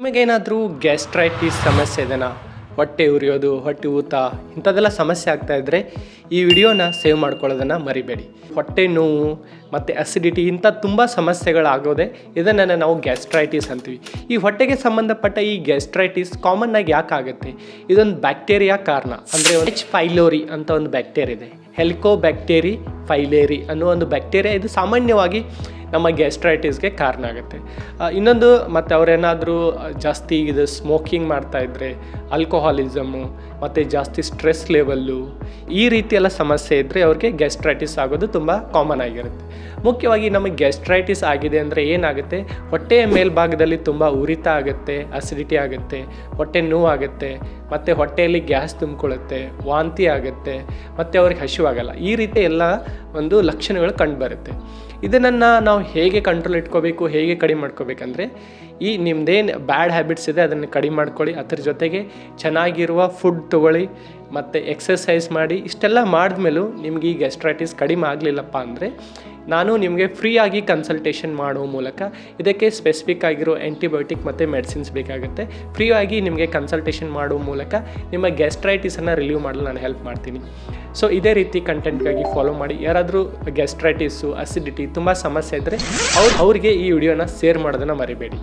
ನಿಮಗೇನಾದರೂ ಗ್ಯಾಸ್ಟ್ರೈಟಿಸ್ ಸಮಸ್ಯೆ ಇದೆನಾ? ಹೊಟ್ಟೆ ಉರಿಯೋದು, ಹೊಟ್ಟೆ ಊತ ಇಂಥದ್ದೆಲ್ಲ ಸಮಸ್ಯೆ ಆಗ್ತಾ ಇದ್ದರೆ ಈ ವಿಡಿಯೋನ ಸೇವ್ ಮಾಡ್ಕೊಳ್ಳೋದನ್ನು ಮರಿಬೇಡಿ. ಹೊಟ್ಟೆ ನೋವು ಮತ್ತು ಅಸಿಡಿಟಿ ಇಂಥ ತುಂಬ ಸಮಸ್ಯೆಗಳಾಗೋದೆ ಇದನ್ನು ನಾವು ಗ್ಯಾಸ್ಟ್ರೈಟಿಸ್ ಅಂತೀವಿ. ಈ ಹೊಟ್ಟೆಗೆ ಸಂಬಂಧಪಟ್ಟ ಈ ಗ್ಯಾಸ್ಟ್ರೈಟಿಸ್ ಕಾಮನ್ನಾಗಿ ಯಾಕೆ ಆಗುತ್ತೆ? ಇದೊಂದು ಬ್ಯಾಕ್ಟೀರಿಯಾ ಕಾರಣ. ಅಂದರೆ ಎಚ್ ಪೈಲೋರಿ ಅಂತ ಒಂದು ಬ್ಯಾಕ್ಟೀರಿಯಾ ಇದೆ. ಹೆಲಿಕೋಬ್ಯಾಕ್ಟೀರಿ ಫೈಲೇರಿ ಅನ್ನೋ ಒಂದು ಬ್ಯಾಕ್ಟೀರಿಯಾ ಇದು ಸಾಮಾನ್ಯವಾಗಿ ನಮ್ಮ ಗ್ಯಾಸ್ಟ್ರೈಟಿಸ್ಗೆ ಕಾರಣ ಆಗುತ್ತೆ. ಇನ್ನೊಂದು ಮತ್ತು ಅವರೇನಾದರೂ ಜಾಸ್ತಿ ಇದು ಸ್ಮೋಕಿಂಗ್ ಮಾಡ್ತಾಯಿದ್ರೆ, ಆಲ್ಕೋಹಾಲಿಸಮು ಮತ್ತು ಜಾಸ್ತಿ ಸ್ಟ್ರೆಸ್ ಲೆವೆಲ್ಲು ಈ ರೀತಿಯೆಲ್ಲ ಸಮಸ್ಯೆ ಇದ್ದರೆ ಅವ್ರಿಗೆ ಗ್ಯಾಸ್ಟ್ರೈಟಿಸ್ ಆಗೋದು ತುಂಬ ಕಾಮನ್ ಆಗಿರುತ್ತೆ. ಮುಖ್ಯವಾಗಿ ನಮಗೆ ಗ್ಯಾಸ್ಟ್ರೈಟಿಸ್ ಆಗಿದೆ ಅಂದರೆ ಏನಾಗುತ್ತೆ, ಹೊಟ್ಟೆಯ ಮೇಲ್ಭಾಗದಲ್ಲಿ ತುಂಬ ಉರಿತ ಆಗುತ್ತೆ, ಅಸಿಡಿಟಿ ಆಗುತ್ತೆ, ಹೊಟ್ಟೆ ನೋವಾಗುತ್ತೆ, ಮತ್ತು ಹೊಟ್ಟೆಯಲ್ಲಿ ಗ್ಯಾಸ್ ತುಂಬಿಕೊಳ್ಳುತ್ತೆ, ವಾಂತಿ ಆಗುತ್ತೆ, ಮತ್ತು ಅವ್ರಿಗೆ ಹಸಿವಾಗಲ್ಲ. ಈ ರೀತಿ ಎಲ್ಲ ಒಂದು ಲಕ್ಷಣಗಳು ಕಂಡುಬರುತ್ತೆ. ಇದನ್ನು ನಾವು ಹೇಗೆ ಕಂಟ್ರೋಲ್ ಇಟ್ಕೋಬೇಕು, ಹೇಗೆ ಕಡಿಮೆ ಮಾಡ್ಕೋಬೇಕಂದ್ರೆ ಈ ನಿಮ್ಮದೇನು ಬ್ಯಾಡ್ ಹ್ಯಾಬಿಟ್ಸ್ ಇದೆ ಅದನ್ನು ಕಡಿಮೆ ಮಾಡ್ಕೊಳ್ಳಿ. ಅದ್ರ ಜೊತೆಗೆ ಚೆನ್ನಾಗಿರುವ ಫುಡ್ ತೊಗೊಳ್ಳಿ ಮತ್ತು ಎಕ್ಸಸೈಸ್ ಮಾಡಿ. ಇಷ್ಟೆಲ್ಲ ಮಾಡಿದ್ಮೇಲೂ ನಿಮ್ಗೆ ಈ ಗ್ಯಾಸ್ಟ್ರೈಟಿಸ್ ಕಡಿಮೆ ಆಗಲಿಲ್ಲಪ್ಪ ಅಂದರೆ ನಾನು ನಿಮಗೆ ಫ್ರೀಯಾಗಿ ಕನ್ಸಲ್ಟೇಷನ್ ಮಾಡೋ ಮೂಲಕ ಇದಕ್ಕೆ ಸ್ಪೆಸಿಫಿಕ್ ಆಗಿರೋ ಆ್ಯಂಟಿಬಯೋಟಿಕ್ ಮತ್ತು ಮೆಡಿಸಿನ್ಸ್ ಬೇಕಾಗುತ್ತೆ. ಫ್ರೀಯಾಗಿ ನಿಮಗೆ ಕನ್ಸಲ್ಟೇಷನ್ ಮಾಡೋ ಮೂಲಕ ನಿಮ್ಮ ಗ್ಯಾಸ್ಟ್ರೈಟಿಸನ್ನು ರಿಲೀವ್ ಮಾಡಲು ನಾನು ಹೆಲ್ಪ್ ಮಾಡ್ತೀನಿ. ಸೊ ಇದೇ ರೀತಿ ಕಂಟೆಂಟ್ಗಾಗಿ ಫಾಲೋ ಮಾಡಿ. ಯಾರಾದರೂ ಗ್ಯಾಸ್ಟ್ರೈಟಿಸು, ಅಸಿಡಿಟಿ ತುಂಬ ಸಮಸ್ಯೆ ಇದ್ದರೆ ಅವ್ರಿಗೆ ಈ ವಿಡಿಯೋನ ಶೇರ್ ಮಾಡೋದನ್ನು ಮರಿಬೇಡಿ.